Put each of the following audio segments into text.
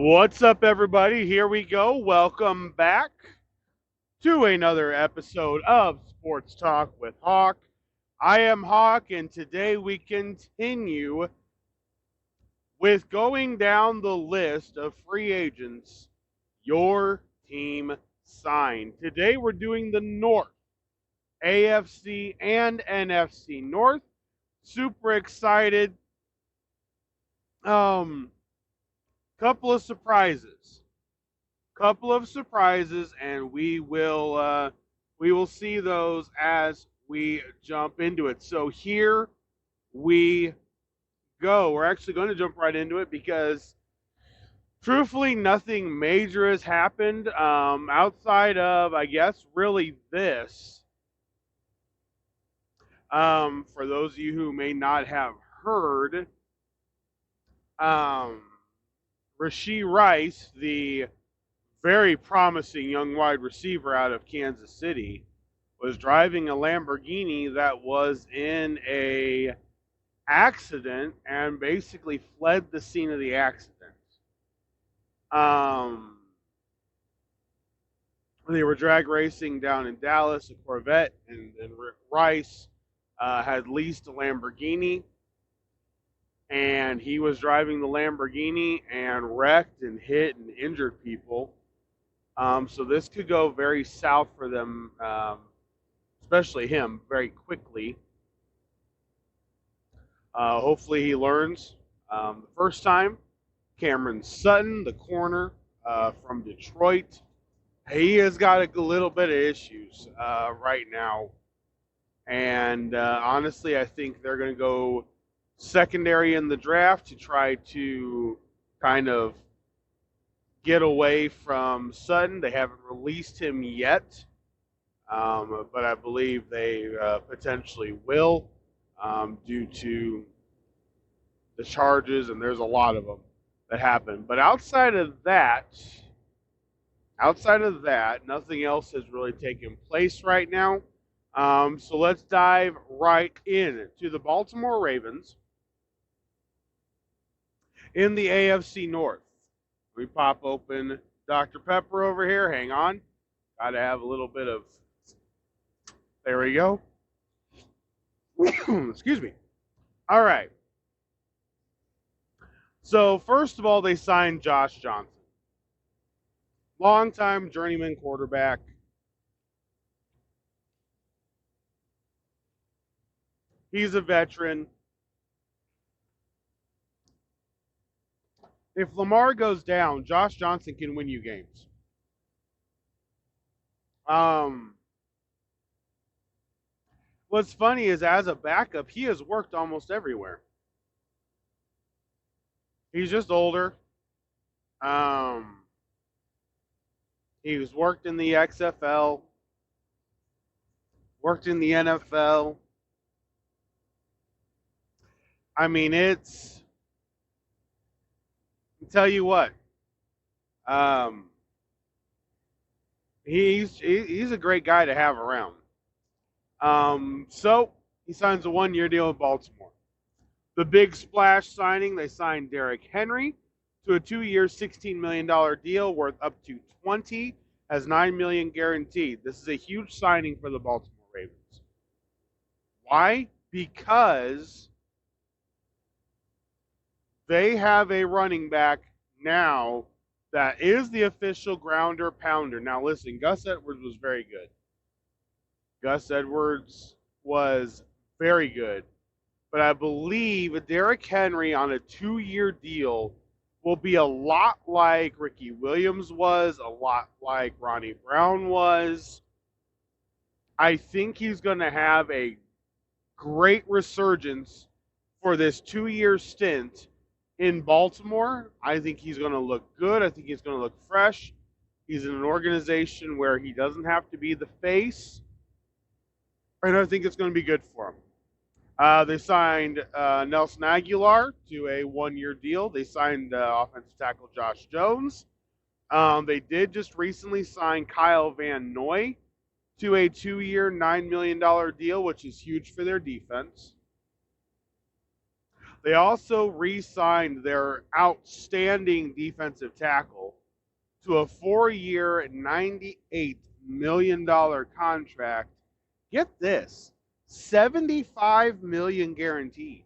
What's up, everybody? Here we go. Welcome back to another episode of Sports Talk with Hawk. I am Hawk, and today we continue with going down the list of free agents your team signed. Today we're doing the North, AFC and NFC North. Super excited. Um, couple of surprises. And we will see those as we jump into it. So here we go. We're actually going to jump right into it because truthfully nothing major has happened outside of, I guess, really this. For those of you who may not have heard, Rashee Rice, the very promising young wide receiver out of Kansas City, was driving a Lamborghini that was in a accident and basically fled the scene of the accident. They were drag racing down in Dallas, a Corvette, and Rice had leased a Lamborghini, and he was driving the Lamborghini and wrecked and hit and injured people. So this could go very south for them, especially him, very quickly. Hopefully he learns. The first time, Cameron Sutton, the corner from Detroit, he has got a little bit of issues right now. And honestly, I think they're going to go secondary in the draft to try to kind of get away from Sutton. They haven't released him yet, but I believe they potentially will due to the charges, and there's a lot of them that happen. But outside of that, nothing else has really taken place right now. So let's dive right in to the Baltimore Ravens in the AFC North. We pop open Dr. Pepper over here. Hang on. Got to have a little bit of. There we go. Excuse me. All right. So, first of all, they signed Josh Johnson. Longtime journeyman quarterback. He's a veteran. If Lamar goes down, Josh Johnson can win you games. What's funny is, as a backup, he has worked almost everywhere. He's just older. He's worked in the XFL, worked in the NFL. I mean, I'll tell you what. He's a great guy to have around. So he signs a 1-year deal with Baltimore. The big splash signing, they signed Derrick Henry to a 2-year, $16 million deal worth up to $20, has $9 million guaranteed. This is a huge signing for the Baltimore Ravens. Why? Because they have a running back now that is the official grounder pounder. Now listen, Gus Edwards was very good. But I believe Derrick Henry on a 2-year deal will be a lot like Ricky Williams was, a lot like Ronnie Brown was. I think he's going to have a great resurgence for this 2-year stint in Baltimore. I think he's going to look good. I think he's going to look fresh. He's in an organization where he doesn't have to be the face. And I think it's going to be good for him. They signed Nelson Aguilar to a 1-year deal. They signed offensive tackle Josh Jones. They did just recently sign Kyle Van Noy to a 2-year, $9 million deal, which is huge for their defense. They also re-signed their outstanding defensive tackle to a 4-year, $98 million contract. Get this, $75 million guaranteed.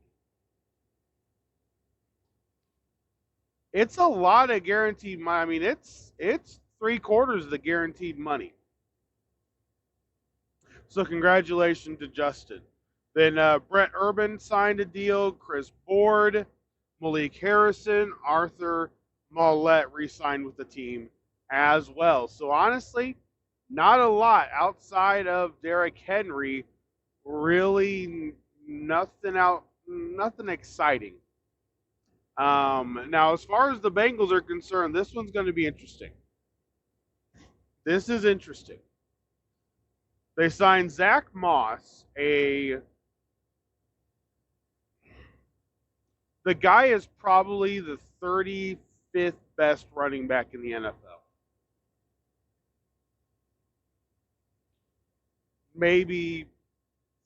It's a lot of guaranteed money. I mean, it's 3/4 of the guaranteed money. So congratulations to Justin. Then Brett Urban signed a deal. Chris Board, Malik Harrison, Arthur Mollett re-signed with the team as well. So honestly, not a lot outside of Derrick Henry. Really, nothing exciting. Now, as far as the Bengals are concerned, this one's going to be interesting. This is interesting. They signed Zach Moss, the guy is probably the 35th best running back in the NFL. Maybe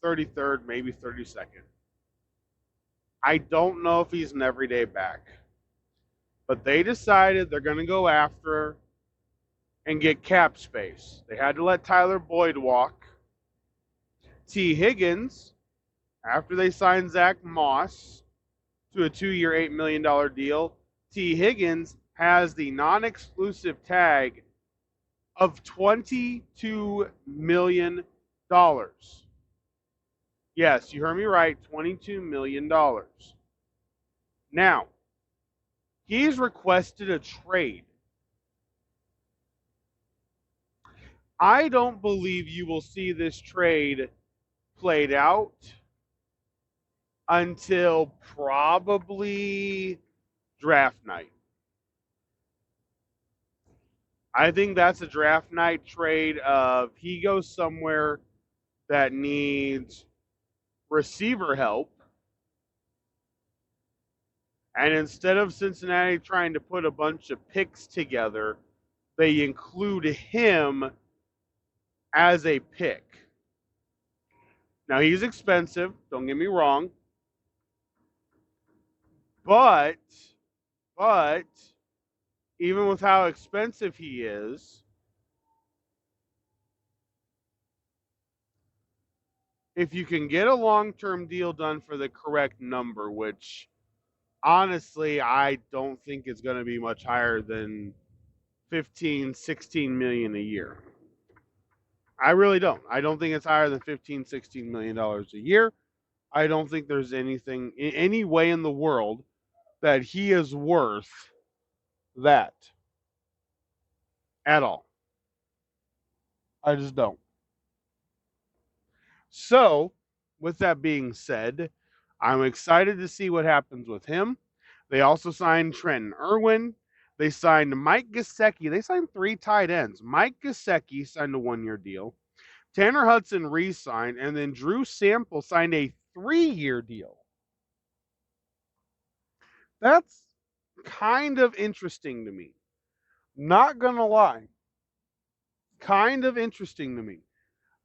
33rd, maybe 32nd. I don't know if he's an everyday back. But they decided they're going to go after and get cap space. They had to let Tyler Boyd walk. T. Higgins, after they signed Zach Moss to a 2-year, $8 million deal, T. Higgins has the non-exclusive tag of $22 million. Yes, you heard me right, $22 million. Now, he's requested a trade. I don't believe you will see this trade played out until probably draft night. I think that's a draft night trade of he goes somewhere that needs receiver help. And instead of Cincinnati trying to put a bunch of picks together, they include him as a pick. Now, he's expensive, don't get me wrong. But even with how expensive he is, if you can get a long-term deal done for the correct number, which honestly I don't think is going to be much higher than 15, 16 million a year. I really don't. I don't think it's higher than 15, 16 million dollars a year. I don't think there's anything, any way in the world that he is worth that at all. I just don't. So, with that being said, I'm excited to see what happens with him. They also signed Trenton Irwin. They signed Mike Gesicki. They signed 3 tight ends. Mike Gesicki signed a 1-year deal. Tanner Hudson re-signed, and then Drew Sample signed a 3-year deal. That's kind of interesting to me. Not gonna lie. Kind of interesting to me.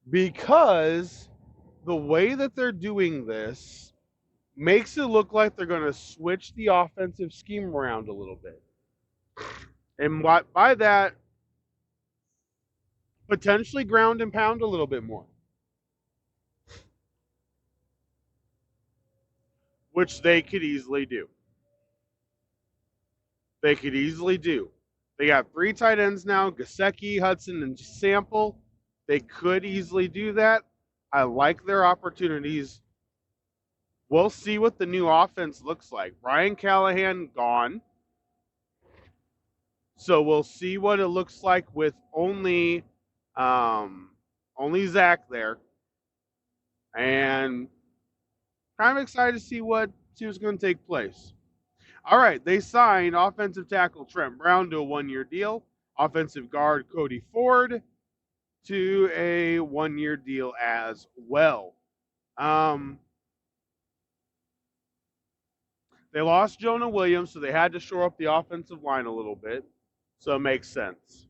Because the way that they're doing this makes it look like they're going to switch the offensive scheme around a little bit. And by that, potentially ground and pound a little bit more. Which they could easily do. They could easily do. They got 3 tight ends now, Gesicki, Hudson, and Sample. They could easily do that. I like their opportunities. We'll see what the new offense looks like. Brian Callahan gone. So we'll see what it looks like with only Zach there. And I'm excited to see what's going to take place. All right, they signed offensive tackle Trent Brown to a 1-year deal. Offensive guard Cody Ford to a 1-year deal as well. They lost Jonah Williams, so they had to shore up the offensive line a little bit. So it makes sense.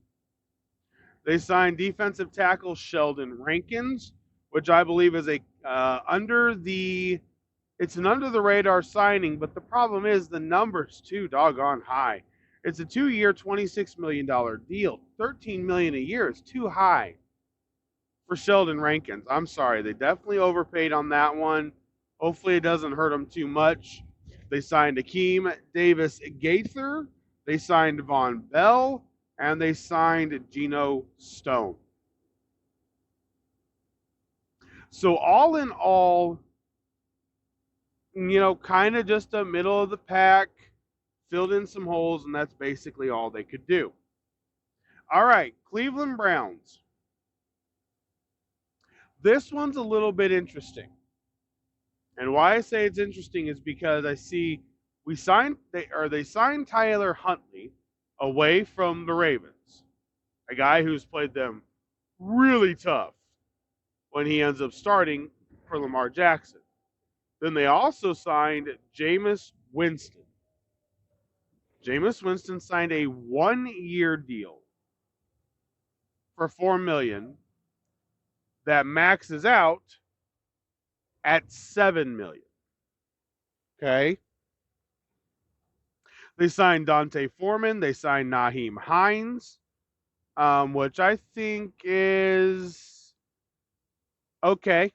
They signed defensive tackle Sheldon Rankins, which I believe is under the It's an under the radar signing, but the problem is the number's too doggone high. It's a 2-year, $26 million deal. $13 million a year is too high for Sheldon Rankins. I'm sorry, they definitely overpaid on that one. Hopefully, it doesn't hurt them too much. They signed Akeem Davis Gaither, they signed Von Bell, and they signed Geno Stone. So, all in all, kind of just a middle of the pack, filled in some holes, and that's basically all they could do. All right, Cleveland Browns. This one's a little bit interesting. And why I say it's interesting is because I see they signed Tyler Huntley away from the Ravens, a guy who's played them really tough when he ends up starting for Lamar Jackson. Then they also signed Jameis Winston. Jameis Winston signed a 1-year deal for $4 million that maxes out at $7 million. Okay. They signed Dante Foreman. They signed Naheem Hines, which I think is okay.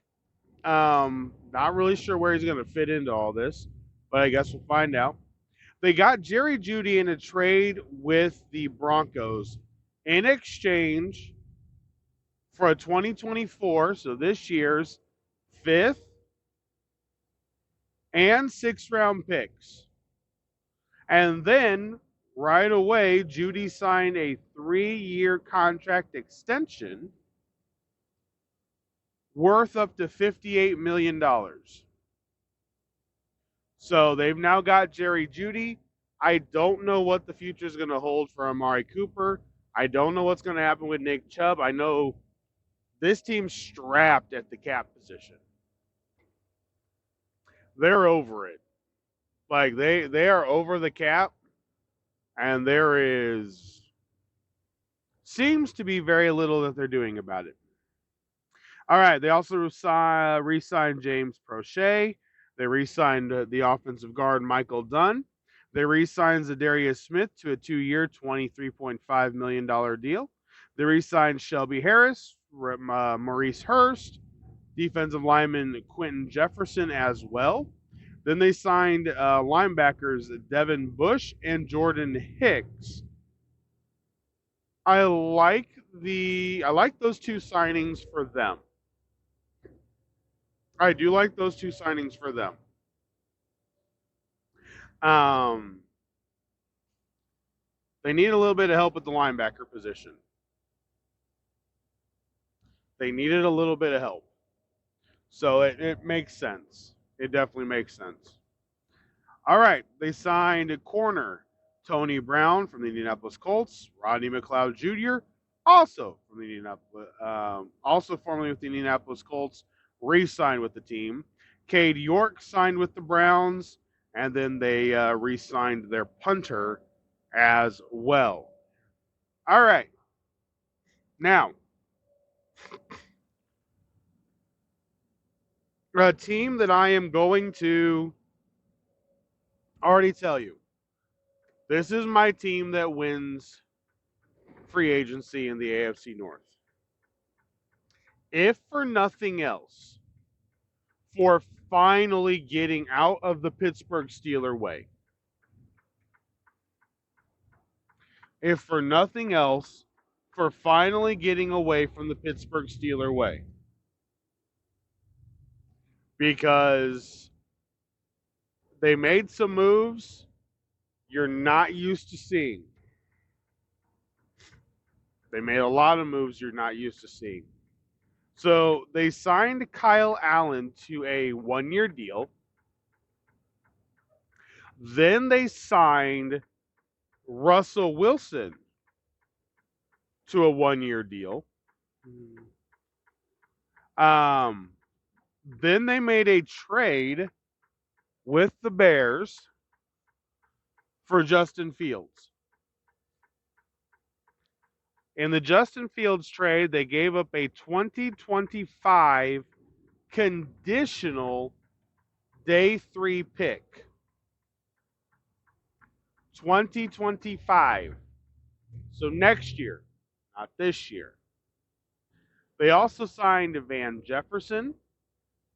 Not really sure where he's going to fit into all this, but I guess we'll find out. They got Jerry Jeudy in a trade with the Broncos in exchange for a 2024, so this year's 5th and 6th round picks. And then right away, Jeudy signed a 3-year contract extension worth up to $58 million. So they've now got Jerry Jeudy. I don't know what the future is going to hold for Amari Cooper. I don't know what's going to happen with Nick Chubb. I know this team's strapped at the cap position. They're over it. Like they are over the cap, and there seems to be very little that they're doing about it. All right, they also re-signed James Prochet. They re-signed the offensive guard Michael Dunn. They re-signed Zadarius Smith to a 2-year, $23.5 million deal. They re-signed Shelby Harris, Maurice Hurst, defensive lineman Quentin Jefferson as well. Then they signed linebackers Devin Bush and Jordan Hicks. I like those two signings for them. I do like those two signings for them. They need a little bit of help with the linebacker position. They needed a little bit of help. So it makes sense. It definitely makes sense. All right, they signed a corner, Tony Brown from the Indianapolis Colts, Rodney McLeod Jr., also from the also formerly with the Indianapolis Colts, re-signed with the team. Cade York signed with the Browns, and then they re-signed their punter as well. All right. Now, a team that I am going to already tell you, this is my team that wins free agency in the AFC North. If for nothing else, for finally getting out of the Pittsburgh Steelers way. If for nothing else, for finally getting away from the Pittsburgh Steelers way. Because they made some moves you're not used to seeing. They made a lot of moves you're not used to seeing. So they signed Kyle Allen to a 1-year deal. Then they signed Russell Wilson to a 1-year deal. Then they made a trade with the Bears for Justin Fields. In the Justin Fields trade, they gave up a 2025 conditional day 3 pick, 2025. So next year, not this year. They also signed Van Jefferson.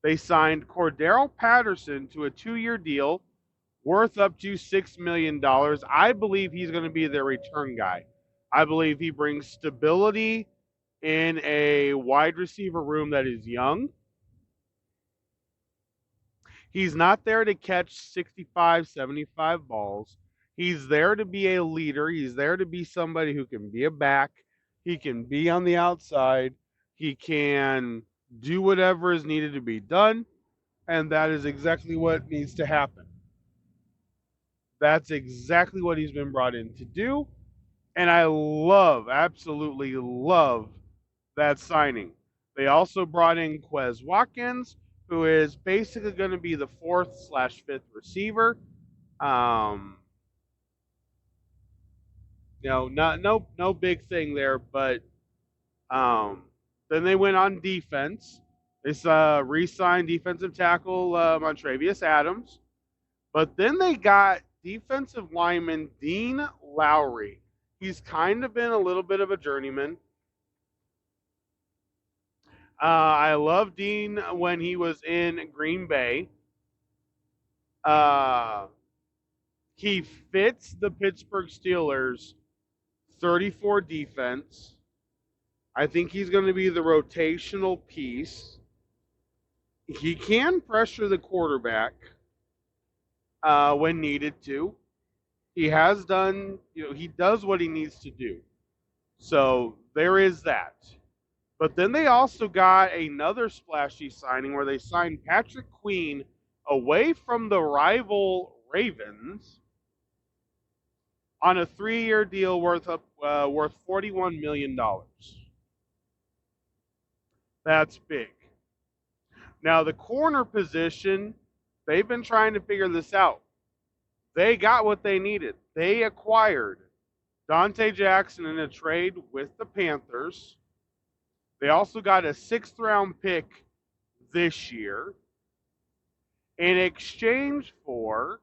They signed Cordero Patterson to a 2-year deal worth up to $6 million. I believe he's going to be their return guy. I believe he brings stability in a wide receiver room that is young. He's not there to catch 65, 75 balls. He's there to be a leader. He's there to be somebody who can be a back. He can be on the outside. He can do whatever is needed to be done. And that is exactly what needs to happen. That's exactly what he's been brought in to do. And I absolutely love that signing. They also brought in Quez Watkins, who is basically going to be the 4th/5th receiver. No big thing there, but then they went on defense. They re-signed defensive tackle Montravius Adams, but then they got defensive lineman Dean Lowry. He's kind of been a little bit of a journeyman. I love Dean when he was in Green Bay. He fits the Pittsburgh Steelers 34 defense. I think he's going to be the rotational piece. He can pressure the quarterback when needed to. He has done, he does what he needs to do. So there is that. But then they also got another splashy signing where they signed Patrick Queen away from the rival Ravens on a 3-year deal worth $41 million. That's big. Now, the corner position, they've been trying to figure this out. They got what they needed. They acquired Dante Jackson in a trade with the Panthers. They also got a 6th-round pick this year in exchange for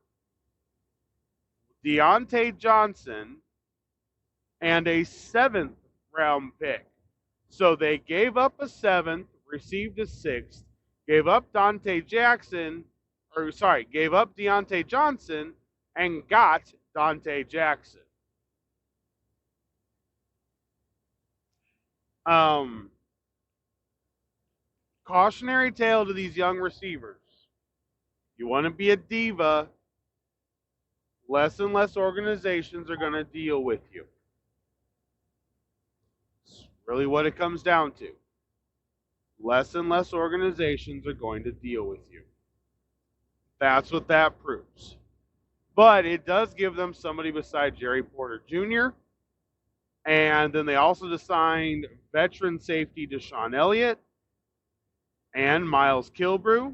Deontay Johnson and a 7th-round pick. So they gave up a 7th, received a 6th, gave up Deontay Johnson, and got Dante Jackson. Cautionary tale to these young receivers. You want to be a diva, less and less organizations are going to deal with you. It's really what it comes down to. Less and less organizations are going to deal with you. That's what that proves. But it does give them somebody beside Jerry Porter Jr. And then they also signed veteran safety Deshaun Elliott and Miles Kilbrew.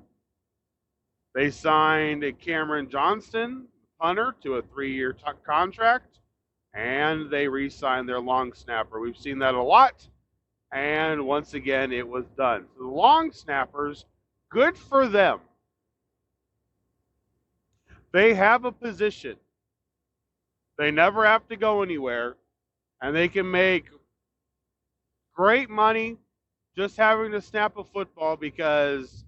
They signed Cameron Johnston, punter, to a 3-year contract, and they re-signed their long snapper. We've seen that a lot, and once again, it was done. So the long snappers, good for them. They have a position. They never have to go anywhere, and they can make great money just having to snap a football because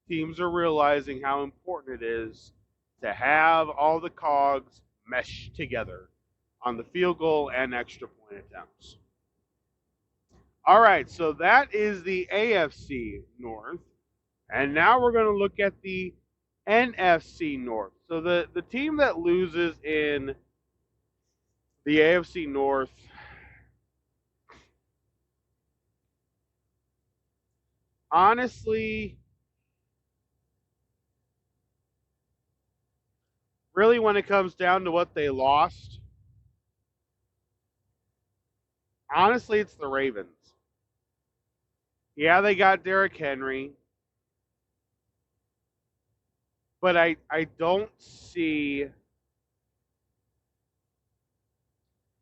teams are realizing how important it is to have all the cogs mesh together on the field goal and extra point attempts. All right, so that is the AFC North. And now we're going to look at the NFC North. So the team that loses in the AFC North, honestly, really when it comes down to what they lost, honestly, it's the Ravens. Yeah, they got Derrick Henry, but I don't see.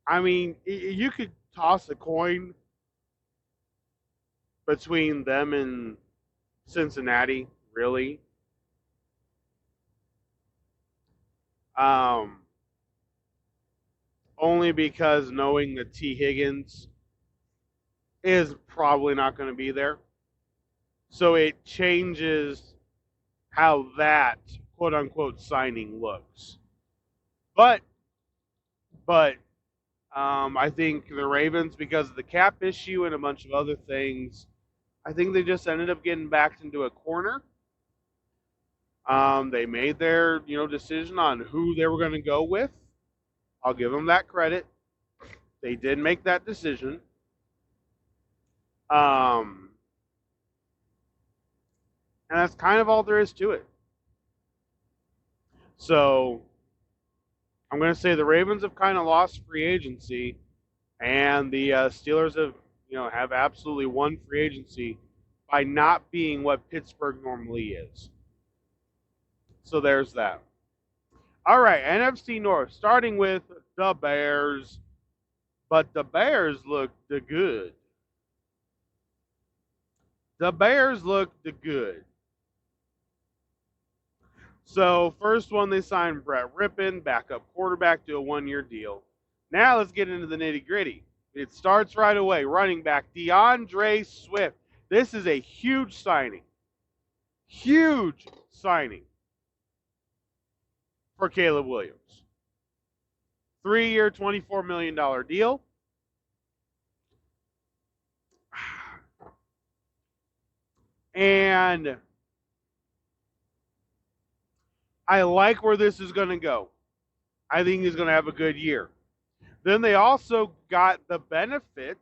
I mean, you could toss a coin between them and Cincinnati, really. Um, only because knowing that T. Higgins is probably not going to be there. So it changes how that quote unquote signing looks. But but I think the Ravens, because of the cap issue and a bunch of other things, I think they just ended up getting backed into a corner. They made their decision on who they were going to go with. I'll give them that credit. They did make that decision. Um, and that's kind of all there is to it. So I'm going to say the Ravens have kind of lost free agency, and the Steelers have absolutely won free agency by not being what Pittsburgh normally is. So there's that. All right, NFC North, starting with the Bears, but the Bears look the good. The Bears look the good. So first one, they signed Brett Rippon, backup quarterback, to a one-year deal. Now let's get into the nitty-gritty. It starts right away. Running back DeAndre Swift. This is a huge signing. Huge signing for Caleb Williams. 3-year, $24 million deal. And I like where this is going to go. I think he's going to have a good year. Then they also got the benefit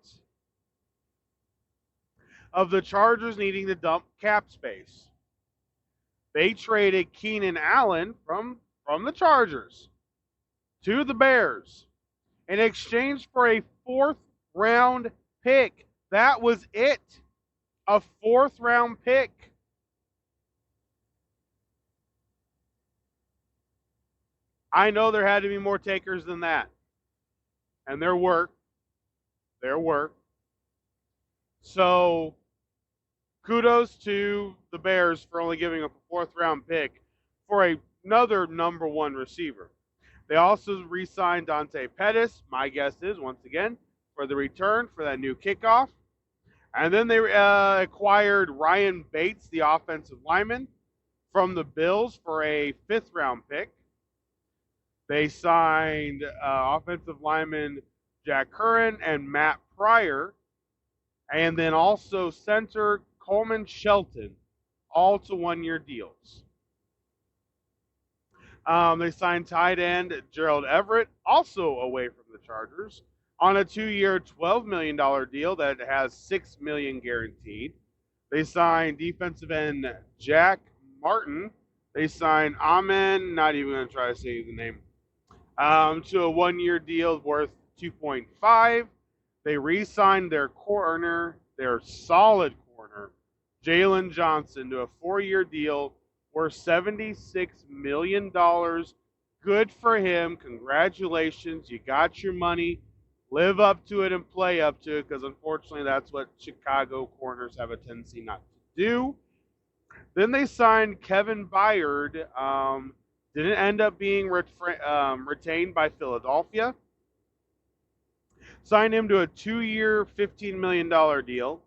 of the Chargers needing to dump cap space. They traded Keenan Allen from the Chargers to the Bears in exchange for a 4th-round pick. That was it. A 4th-round pick. I know there had to be more takers than that. And there were. So kudos to the Bears for only giving up a 4th-round pick for another number 1 receiver. They also re-signed Dante Pettis, my guess is, once again, for the return for that new kickoff. And then they acquired Ryan Bates, the offensive lineman, from the Bills for a 5th-round pick. They signed offensive lineman Jack Curran and Matt Pryor, and then also center Coleman Shelton, all to 1-year deals. They signed tight end Gerald Everett, also away from the Chargers, on a 2-year, $12 million deal that has $6 million guaranteed. They signed defensive end Jack Martin. They signed Amen, not even going to try to say the name, to a 1-year deal worth $2.5. They re-signed their corner, their solid corner, Jalen Johnson, to a 4-year deal worth $76 million. Good for him. Congratulations. You got your money. Live up to it and play up to it, because unfortunately that's what Chicago corners have a tendency not to do. Then they signed Kevin Byard. Didn't end up being retained by Philadelphia. Signed him to a 2-year, $15 million deal.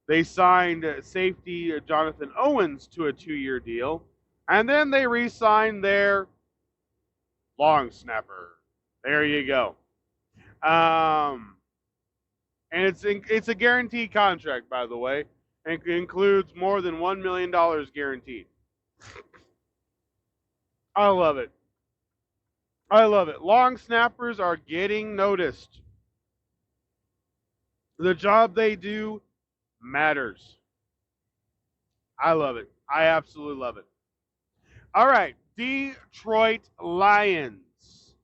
They signed safety Jonathan Owens to a 2-year deal. And then they re-signed their long snapper. There you go. And it's a guaranteed contract, by the way. And it includes more than $1 million guaranteed. I love it. I love it. Long snappers are getting noticed. The job they do matters. I love it. I absolutely love it. All right, Detroit Lions,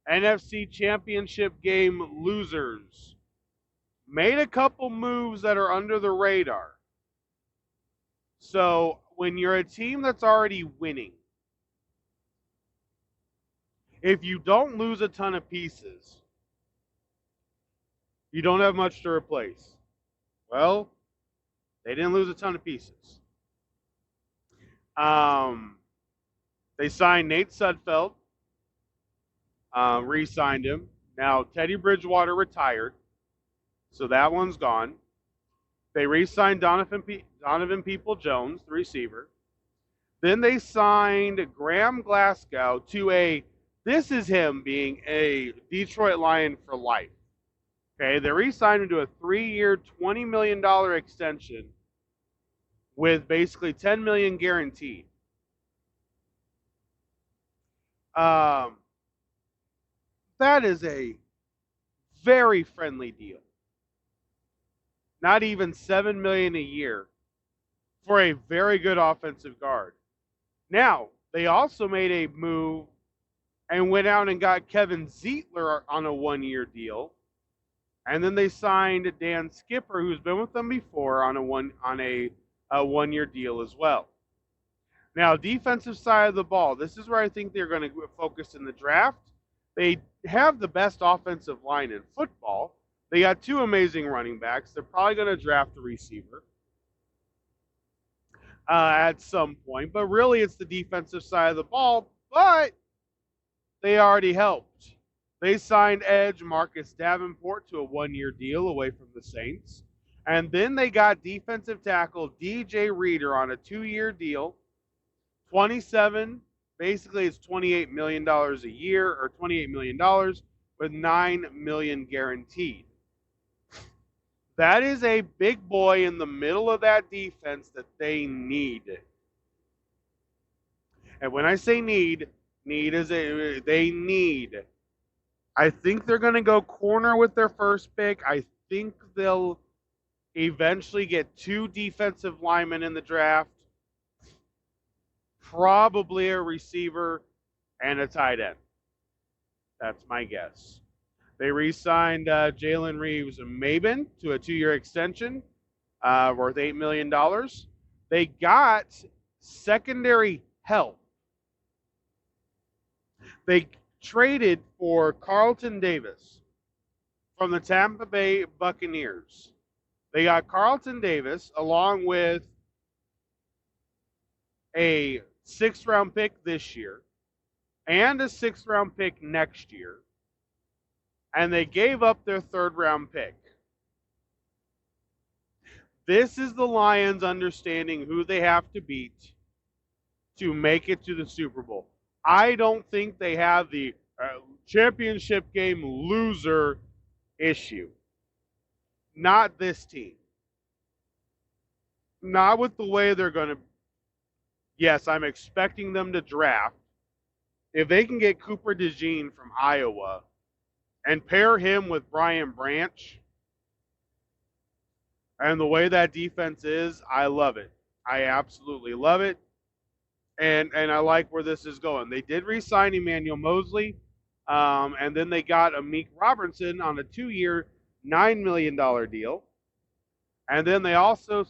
NFC Championship game losers, made a couple moves that are under the radar. So when you're a team that's already winning, if you don't lose a ton of pieces, you don't have much to replace. Well, they didn't lose a ton of pieces. They signed Nate Sudfeld re-signed him. Now Teddy Bridgewater retired, so that one's gone. They re-signed Donovan People-Jones, the receiver. Then they signed Graham Glasgow to this is him being a Detroit Lion for life. Okay, they re-signed him to a 3-year, $20 million extension with basically $10 million guaranteed. That is a very friendly deal. Not even $7 million a year for a very good offensive guard. Now, they also made a move and went out and got Kevin Zeitler on a 1-year deal. And then they signed Dan Skipper, who's been with them before, on a 1-year deal as well. Now, defensive side of the ball, this is where I think they're going to focus in the draft. They have the best offensive line in football. They got 2 amazing running backs. They're probably going to draft a receiver at some point. But really, it's the defensive side of the ball. But they already helped. They signed edge Marcus Davenport to a 1-year deal away from the Saints. And then they got defensive tackle DJ Reader on a 2-year deal. 27, basically it's $28 million a year, or $28 million with $9 million guaranteed. That is a big boy in the middle of that defense that they need. And when I say need is they need. I think they're going to go corner with their first pick. I think they'll eventually get 2 defensive linemen in the draft. Probably a receiver and a tight end. That's my guess. They re-signed Jalen Reeves-Maybin to a 2-year extension worth $8 million. They got secondary help. They traded for Carlton Davis from the Tampa Bay Buccaneers. They got Carlton Davis along with a 6th-round pick this year and a 6th-round pick next year, and they gave up their 3rd-round pick. This is the Lions understanding who they have to beat to make it to the Super Bowl. I don't think they have the championship game loser issue. Not this team. Not with the way they're going to. Yes, I'm expecting them to draft. If they can get Cooper DeJean from Iowa and pair him with Brian Branch, and the way that defense is, I love it. I absolutely love it. And I like where this is going. They did re-sign Emmanuel Mosley, and then they got Amik Robertson on a 2-year, $9 million deal. And then they also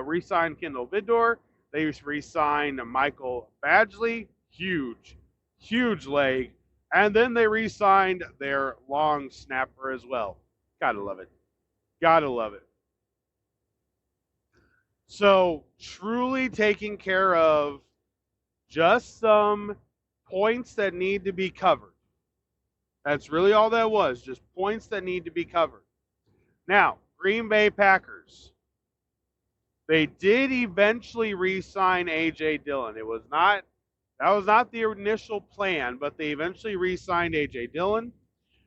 re-signed Kendall Vidor. They re-signed Michael Badgley, huge leg. And then they re-signed their long snapper as well. Gotta love it. Gotta love it. So, truly taking care of just some points that need to be covered. That's really all that was, just points that need to be covered. Now, Green Bay Packers. They did eventually re-sign A.J. Dillon. That was not the initial plan, but they eventually re-signed A.J. Dillon.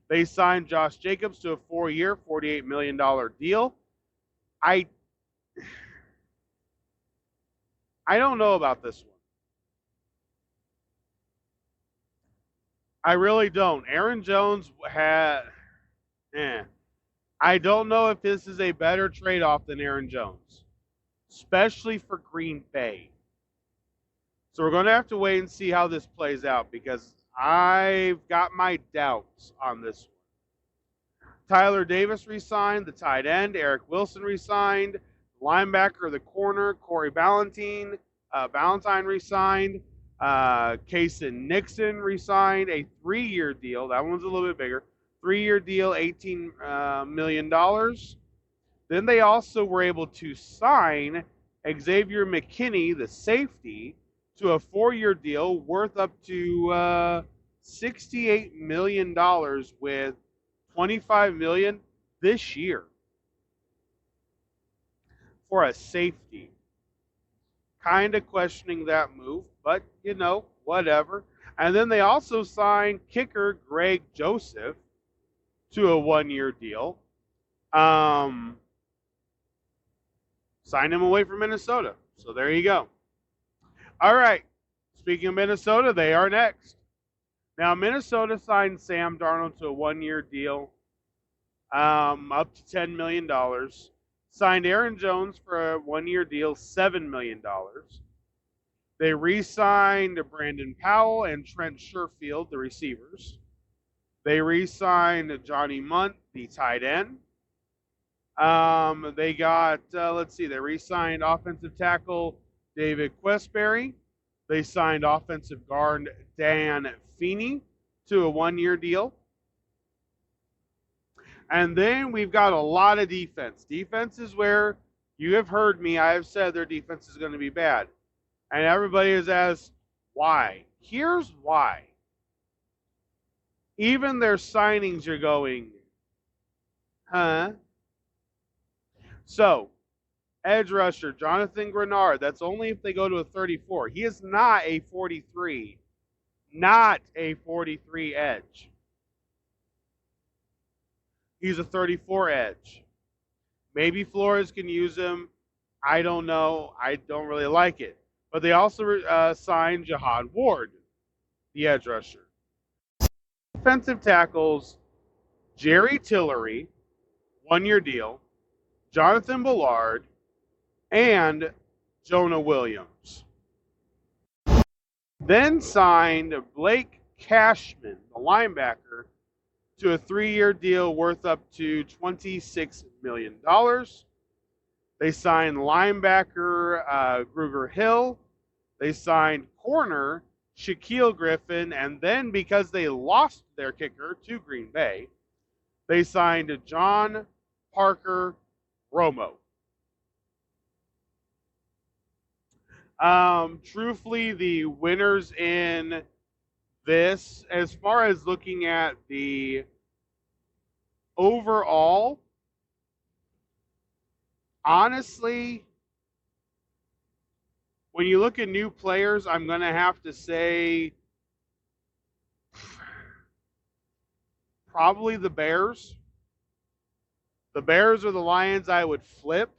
They signed Josh Jacobs to a 4-year, $48 million deal. I don't know about this one. I really don't. Aaron Jones had. I don't know if this is a better trade-off than Aaron Jones, especially for Green Bay. So we're going to have to wait and see how this plays out because I've got my doubts on this one. Tyler Davis re-signed, the tight end. Eric Wilson re-signed. Linebacker, the corner, Corey Ballantyne re-signed. Kaysen Nixon re-signed a 3-year deal. That one's a little bit bigger. 3-year deal, $18 million. Then they also were able to sign Xavier McKinney, the safety, to a 4-year deal worth up to $68 million with $25 million this year for a safety. Kind of questioning that move, but whatever. And then they also signed kicker Greg Joseph to a 1-year deal. Signed him away from Minnesota. So there you go. All right. Speaking of Minnesota, they are next. Now, Minnesota signed Sam Darnold to a 1-year deal, up to $10 million. Signed Aaron Jones for a 1-year deal, $7 million. They re-signed Brandon Powell and Trent Sherfield, the receivers. They re-signed Johnny Munt, the tight end. They got, they re-signed offensive tackle David Questberry. They signed offensive guard Dan Feeney to a 1-year deal. And then we've got a lot of defense. Defense is where you have heard me. I have said their defense is going to be bad. And everybody has asked, why? Here's why. Even their signings are going, huh? So, edge rusher, Jonathan Grenard, that's only if they go to a 34. He is not a 43. Not a 43 edge. He's a 34 edge. Maybe Flores can use him. I don't know. I don't really like it. But they also signed Jihad Ward, the edge rusher. Defensive tackles, Jerry Tillery, 1-year deal, Jonathan Ballard, and Jonah Williams. Then signed Blake Cashman, the linebacker, to a 3-year deal worth up to $26 million. They signed linebacker Gruger Hill. They signed corner Shaquille Griffin. And then because they lost their kicker to Green Bay, they signed John Parker Romo. Truthfully, the winners in this, as far as looking at the overall, honestly, when you look at new players, I'm going to have to say probably the Bears. The Bears or the Lions I would flip.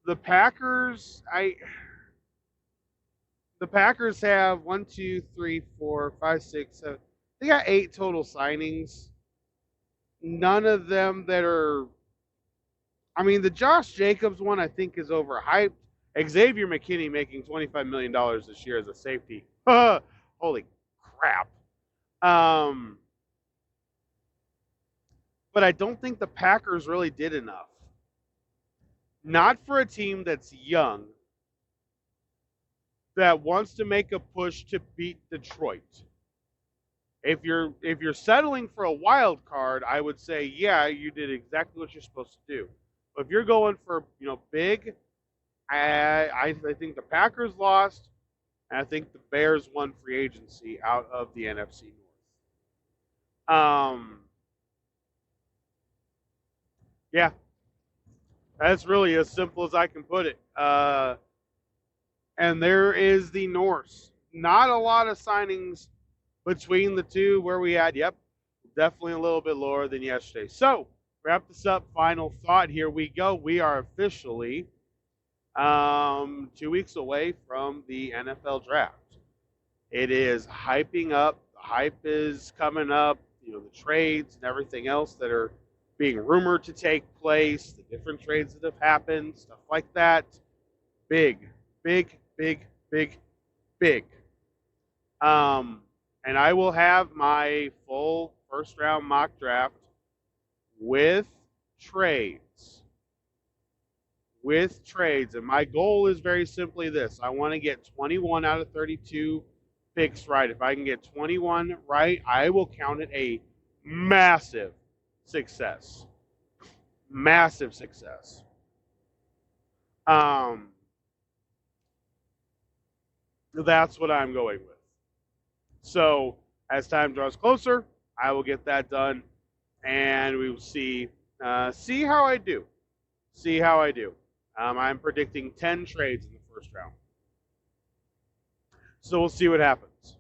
The Packers, the Packers have 1, 2, 3, 4, 5, 6, 7. They got 8 total signings. None of them that are. I mean, the Josh Jacobs one I think is overhyped. Xavier McKinney making $25 million this year as a safety. Holy crap. But I don't think the Packers really did enough. Not for a team that's young, that wants to make a push to beat Detroit. If you're settling for a wild card, I would say, yeah, you did exactly what you're supposed to do. But if you're going for big, I think the Packers lost, and I think the Bears won free agency out of the NFC North. Yeah, that's really as simple as I can put it. And there is the Norse. Not a lot of signings between the two where we had, definitely a little bit lower than yesterday. So, wrap this up. Final thought. Here we go. We are officially 2 weeks away from the NFL draft. It is hyping up. The hype is coming up. The trades and everything else that are being rumored to take place, the different trades that have happened, stuff like that. Big. And I will have my full first round mock draft with trades. And my goal is very simply this. I want to get 21 out of 32 picks right. If I can get 21 right, I will count it a massive success. Massive success. That's what I'm going with. So, As time draws closer, I will get that done, and we will see how I do. See how I do. I'm predicting 10 trades in the first round. So we'll see what happens.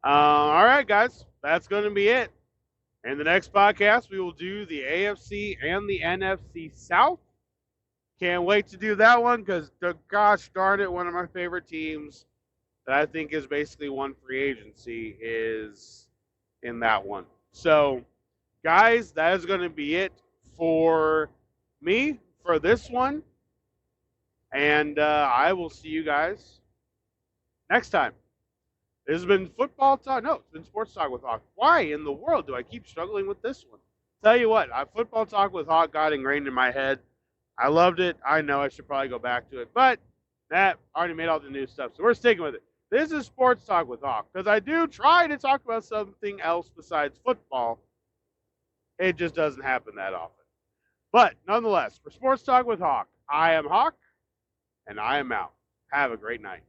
All right, guys, that's going to be it. In the next podcast, we will do the AFC and the NFC South. Can't wait to do that one because, gosh darn it, one of my favorite teams that I think is basically one free agency is in that one. So, guys, that is going to be it for me for this one. And I will see you guys next time. This has been football talk. No, it's been sports talk with Hawk. Why in the world do I keep struggling with this one? Tell you what, football talk with Hawk got ingrained in my head. I loved it. I know I should probably go back to it, but that already made all the new stuff, so we're sticking with it. This is sports talk with Hawk because I do try to talk about something else besides football. It just doesn't happen that often. But nonetheless, for sports talk with Hawk, I am Hawk, and I am out. Have a great night.